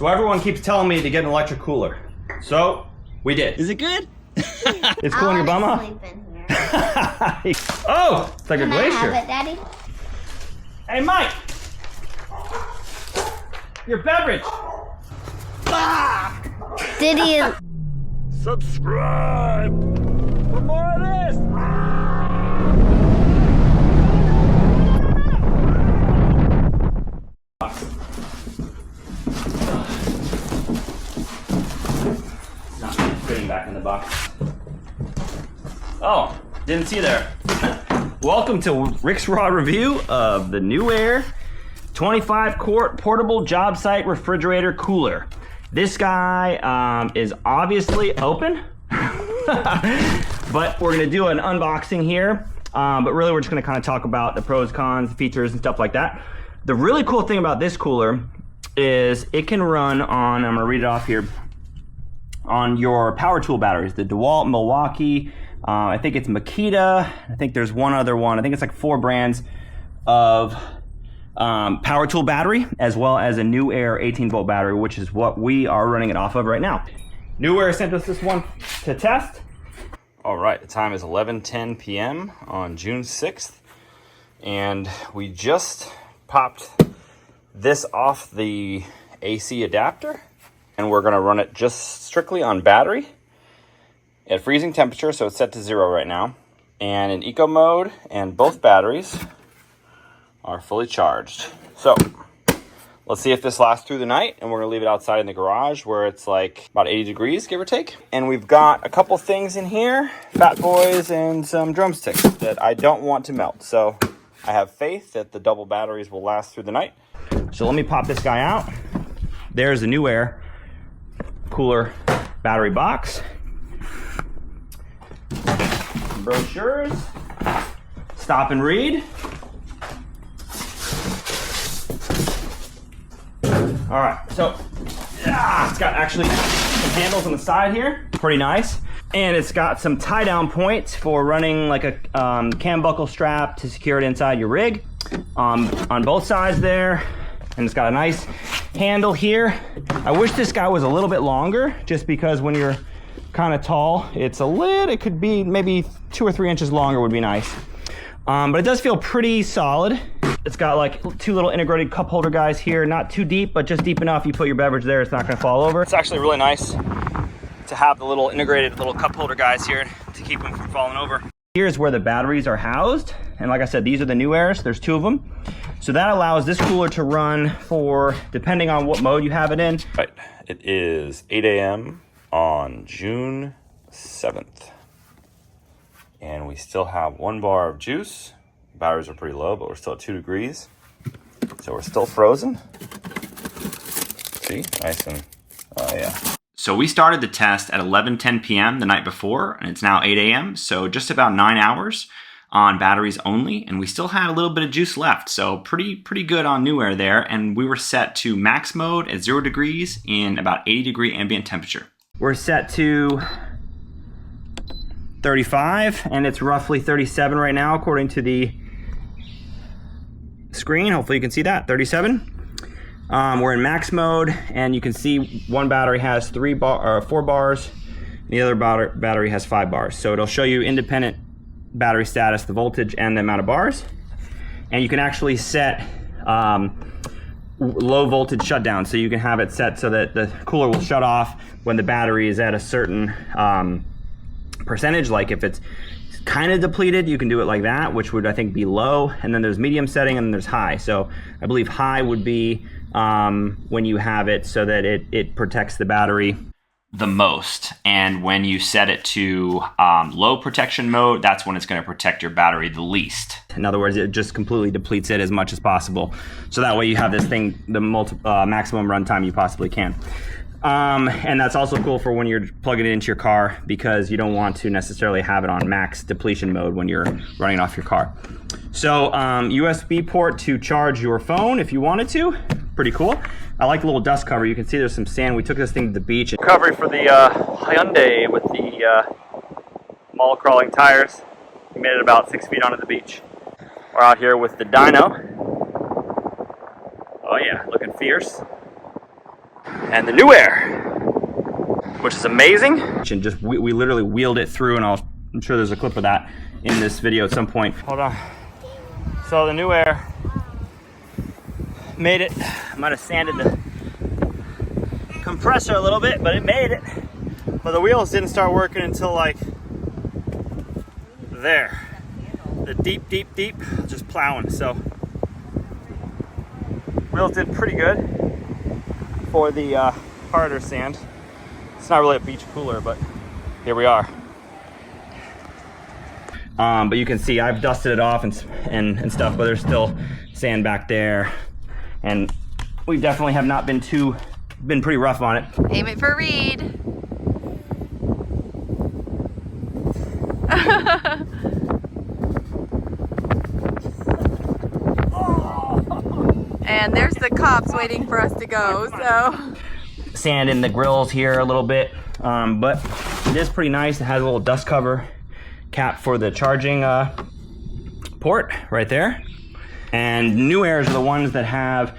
So everyone keeps telling me to get an electric cooler. So we did. Is it good? It's cooling your bum off? Sleep in here. Oh, it's like a glacier. Can I have it, Daddy? Hey, Mike! Your beverage! Ah! Did he? Subscribe for more of this! It's not fitting back in the box. Oh, didn't see there. Welcome to Rick's Raw review of the Newair 25-quart portable job site refrigerator cooler. This guy is obviously open, but we're gonna do an unboxing here. But really we're just gonna kind of talk about the pros, cons, features, and stuff like that. The really cool thing about this cooler is it can run on, I'm gonna read it off here, on your power tool batteries, the DeWalt, Milwaukee, I think it's Makita, I think there's one other one, I think it's like 4 brands of power tool battery, as well as a Newair 18-volt battery, which is what we are running it off of right now. Newair sent us this one to test. All right, the time is 11:10 p.m. on June 6th, and we just popped this off the AC adapter, and we're gonna run it just strictly on battery at freezing temperature, so it's set to 0 right now, and in eco mode, and both batteries are fully charged. So let's see if this lasts through the night, and we're gonna leave it outside in the garage where it's like about 80 degrees, give or take. And we've got a couple things in here, Fat Boys and some drumsticks that I don't want to melt. So I have faith that the double batteries will last through the night. So let me pop this guy out. There's the Newair cooler battery box. Brochures, stop and read. All right, so it's got actually some handles on the side here, pretty nice. And it's got some tie down points for running like a cam buckle strap to secure it inside your rig on both sides there. And it's got a nice handle here. I wish this guy was a little bit longer, just because when you're kind of tall, it could be maybe 2 or 3 inches longer would be nice. But it does feel pretty solid. It's got like 2 little integrated cup holder guys here, not too deep, but just deep enough you put your beverage there, it's not gonna fall over. It's actually really nice to have the little integrated little cup holder guys here to keep them from falling over. Here's where the batteries are housed. And like I said, these are the Newairs, there's 2 of them. So that allows this cooler to run for, depending on what mode you have it in. Right, it is 8 a.m. on June 7th. And we still have 1 bar of juice. Batteries are pretty low, but we're still at 2 degrees. So we're still frozen. See, nice and, oh yeah. So we started the test at 11:10 p.m. the night before, and it's now 8 a.m. So just about 9 hours on batteries only, and we still had a little bit of juice left. So pretty good on Newair there, and we were set to max mode at 0 degrees in about 80 degree ambient temperature. We're set to 35, and it's roughly 37 right now according to the screen. Hopefully you can see that, 37. We're in max mode, and you can see one battery has 4 bars, and the other battery has 5 bars. So it'll show you independent battery status, the voltage, and the amount of bars. And you can actually set low voltage shutdown, so you can have it set so that the cooler will shut off when the battery is at a certain percentage. Like if it's kind of depleted, you can do it like that, which would I think be low. And then there's medium setting, and then there's high. So I believe high would be when you have it so that it protects the battery the most. And when you set it to low protection mode, that's when it's going to protect your battery the least. In other words, it just completely depletes it as much as possible. So that way you have this thing, the maximum runtime you possibly can. And that's also cool for when you're plugging it into your car, because you don't want to necessarily have it on max depletion mode when you're running it off your car. So USB port to charge your phone if you wanted to. Pretty cool. I like the little dust cover. You can see there's some sand. We took this thing to the beach. Recovery for the Hyundai with the mall crawling tires. We made it about 6 feet onto the beach. We're out here with the dyno. Oh yeah, looking fierce. and the Newair, which is amazing. And just we literally wheeled it through, and I'm sure there's a clip of that in this video at some point. Hold on. So the Newair made it. I might have sanded the compressor a little bit, but it made it. But the wheels didn't start working until like there. The deep, just plowing. So wheels did pretty good for the harder sand. It's not really a beach cooler, but here we are. But you can see I've dusted it off and stuff, but there's still sand back there. And we definitely have not been pretty rough on it. Aim it for Reed. And there's the cops waiting for us to go, so. Sand in the grills here a little bit, but it is pretty nice. It has a little dust cover cap for the charging port right there. And Newairs are the ones that have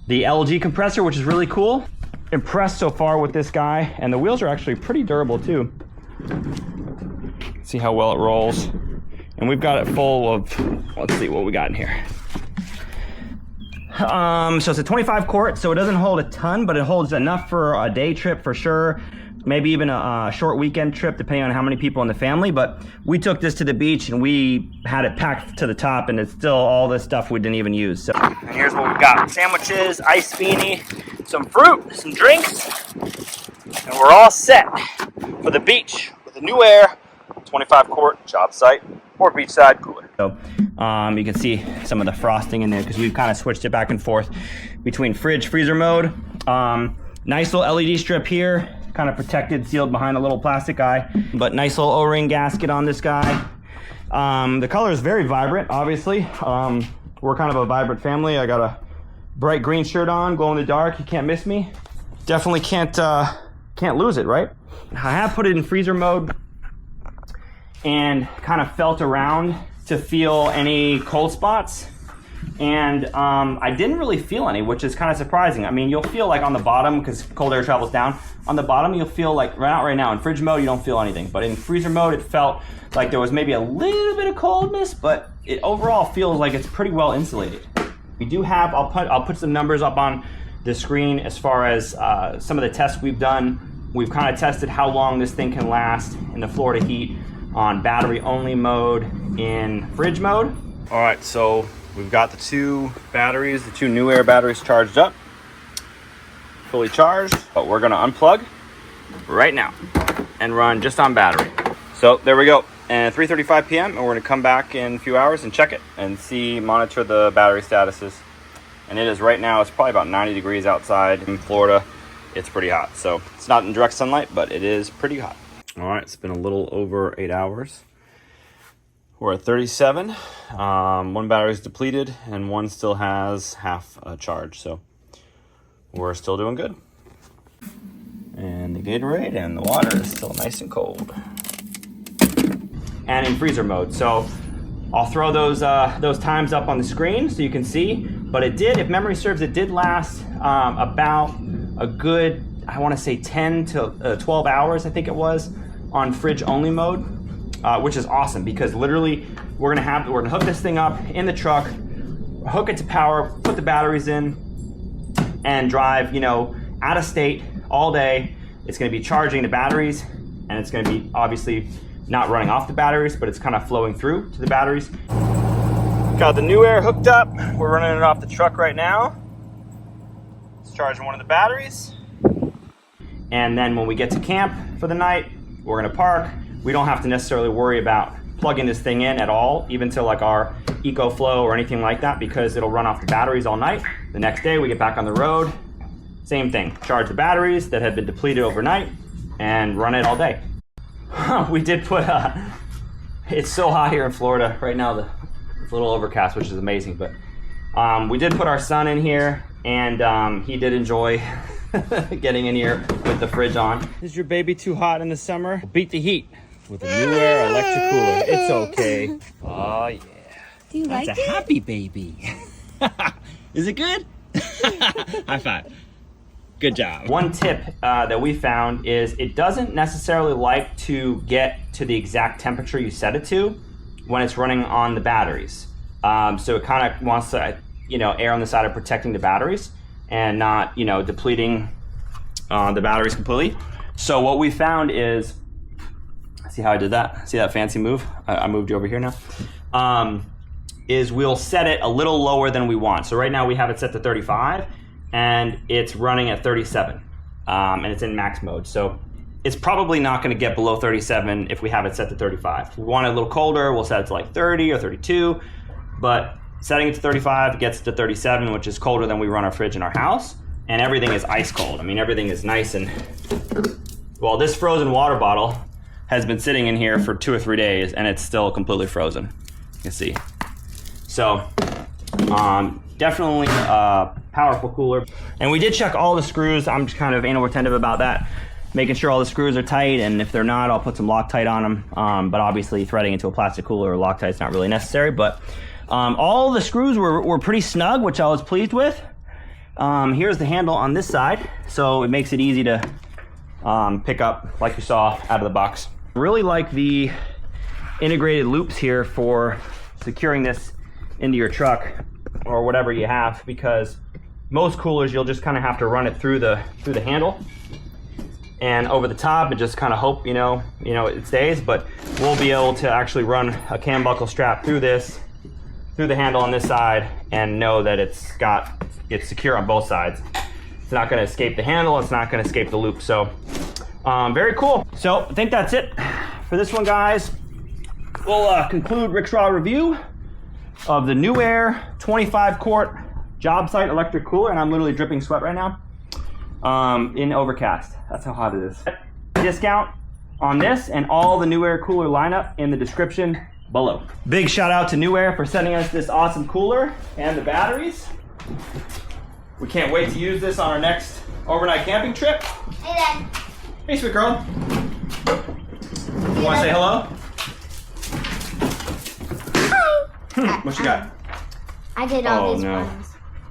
the LG compressor, which is really cool. Impressed so far with this guy, and the wheels are actually pretty durable too. See how well it rolls. And we've got it full of, let's see what we got in here. So it's a 25 quart, so it doesn't hold a ton, but it holds enough for a day trip for sure. Maybe even a short weekend trip, depending on how many people in the family. But we took this to the beach and we had it packed to the top, and it's still all this stuff we didn't even use. So, and here's what we've got: sandwiches, ice beanie, some fruit, some drinks, and we're all set for the beach with the Newair 25 quart JOBSITE or beachside cooler. So you can see some of the frosting in there because we've kind of switched it back and forth between fridge, freezer mode. Nice little LED strip here, kind of protected, sealed behind a little plastic eye, but nice little O-ring gasket on this guy. The color is very vibrant, obviously. We're kind of a vibrant family. I got a bright green shirt on, glow in the dark. You can't miss me. Definitely can't lose it, right? I have put it in freezer mode and kind of felt around to feel any cold spots, and I didn't really feel any, which is kind of surprising. I mean, you'll feel like on the bottom, because cold air travels down, on the bottom you'll feel like, right now in fridge mode you don't feel anything, but in freezer mode it felt like there was maybe a little bit of coldness, but it overall feels like it's pretty well insulated. We do have, I'll put some numbers up on the screen as far as some of the tests we've done. We've kind of tested how long this thing can last in the Florida heat on battery only mode in fridge mode. All right, so we've got the two batteries, the two Newair batteries charged up, fully charged, but we're gonna unplug right now and run just on battery. So there we go, and 3:35 p.m. and we're gonna come back in a few hours and check it and monitor the battery statuses. And it is right now, it's probably about 90 degrees outside in Florida. It's pretty hot, so it's not in direct sunlight, but it is pretty hot. All right, it's been a little over 8 hours. We're at 37. One battery's depleted and one still has half a charge, so we're still doing good. And the Gatorade and the water is still nice and cold. And in freezer mode, so I'll throw those times up on the screen so you can see. But it did, if memory serves, it did last about a good, I want to say 10 to 12 hours, I think it was, on fridge only mode, which is awesome because literally we're gonna hook this thing up in the truck, hook it to power, put the batteries in, and drive, out of state all day. It's gonna be charging the batteries, and it's gonna be obviously not running off the batteries, but it's kind of flowing through to the batteries. Got the Newair hooked up. We're running it off the truck right now. It's charging one of the batteries. And then when we get to camp for the night, we're gonna park. We don't have to necessarily worry about plugging this thing in at all, even to like our EcoFlow or anything like that, because it'll run off the batteries all night. The next day we get back on the road, same thing. Charge the batteries that have been depleted overnight and run it all day. We did put, it's so hot here in Florida right now, it's a little overcast, which is amazing, but we did put our son in here, and he did enjoy getting in here with the fridge on. Is your baby too hot in the summer? Beat the heat with a Newair electric cooler. It's okay. Oh yeah. Do you like it? That's a happy baby. Is it good? High five. Good job. One tip that we found is it doesn't necessarily like to get to the exact temperature you set it to when it's running on the batteries. So it kind of wants to, err on the side of protecting the batteries and not, depleting the batteries completely. So what we found is, see how I did that? See that fancy move? I moved you over here now. Is we'll set it a little lower than we want. So right now we have it set to 35. And it's running at 37, and it's in max mode. So it's probably not gonna get below 37 if we have it set to 35. If we want it a little colder, we'll set it to like 30 or 32, but setting it to 35 gets it to 37, which is colder than we run our fridge in our house, and everything is ice cold. I mean, everything is nice and, well, this frozen water bottle has been sitting in here for 2 or 3 days, and it's still completely frozen, you can see. So, definitely a powerful cooler. And we did check all the screws. I'm just kind of anal retentive about that, making sure all the screws are tight, and if they're not, I'll put some Loctite on them. But obviously threading into a plastic cooler or Loctite's not really necessary, but all the screws were pretty snug, which I was pleased with. Here's the handle on this side, so it makes it easy to pick up, like you saw, out of the box. Really like the integrated loops here for securing this into your truck or whatever you have, because most coolers you'll just kind of have to run it through the handle and over the top and just kind of hope it stays. But we'll be able to actually run a cam buckle strap through the handle on this side and know that it's secure on both sides. It's not going to escape the handle, it's not going to escape the loop. So very cool. So I think that's it for this one, guys. We'll conclude Rick's Raw review of the Newair 25 quart JOBSITE electric cooler, and I'm literally dripping sweat right now in overcast. That's how hot it is. Discount on this and all the Newair cooler lineup in the description below. Big shout out to Newair for sending us this awesome cooler and the batteries. We can't wait to use this on our next overnight camping trip. Hey, Dad. Hey, sweet girl. You want to say hello? What you got? I did all these ones.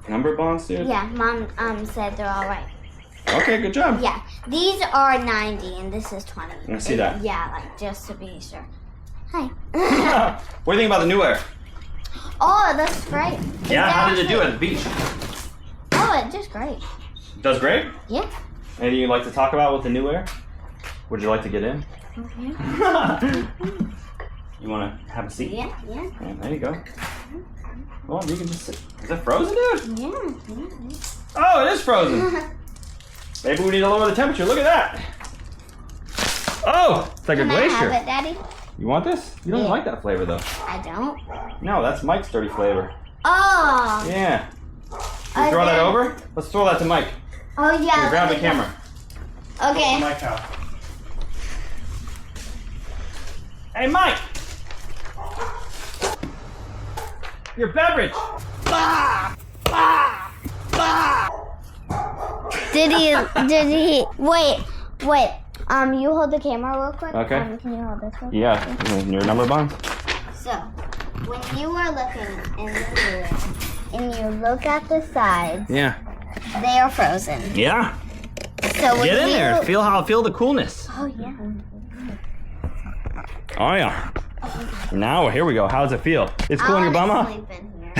Number bonds, dude? Yeah, Mom said they're all right. Okay, good job. Yeah, these are 90 and this is 20. I see that. Yeah, like just to be sure. Hi. What do you think about the Newair? Oh, that's great. Yeah, how did it do at the beach? Oh, it does great. Does great? Yeah. Anything you'd like to talk about with the Newair? Would you like to get in? Okay. You want to have a seat? Yeah. Yeah, there you go. Well, you can just sit. Is it frozen, dude? Yeah. Oh, it is frozen. Maybe we need to lower the temperature. Look at that. Oh, it's like Can a glacier. I have it, Daddy? You want this? You don't like that flavor, though. I don't. No, that's Mike's dirty flavor. Oh. Yeah. You throw that over? Let's throw that to Mike. Oh, yeah. Here, grab the camera. Okay. Mike house. Hey, Mike! Your beverage! Did he, wait, you hold the camera real quick. Okay. Can you hold this one? Yeah, your number bond. So, when you are looking in the mirror and you look at the sides, Yeah. they are frozen. Yeah. So when Get in you, there. Feel the coolness. Oh, yeah. Oh, yeah. Now, here we go. How does it feel? It's cool in your bum, huh? sleep in here.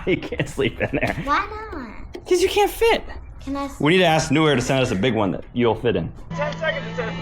You can't sleep in there. Why not? Because you can't fit. Can I We need to ask Newair to send us a big one that you'll fit in. 10 seconds, it says.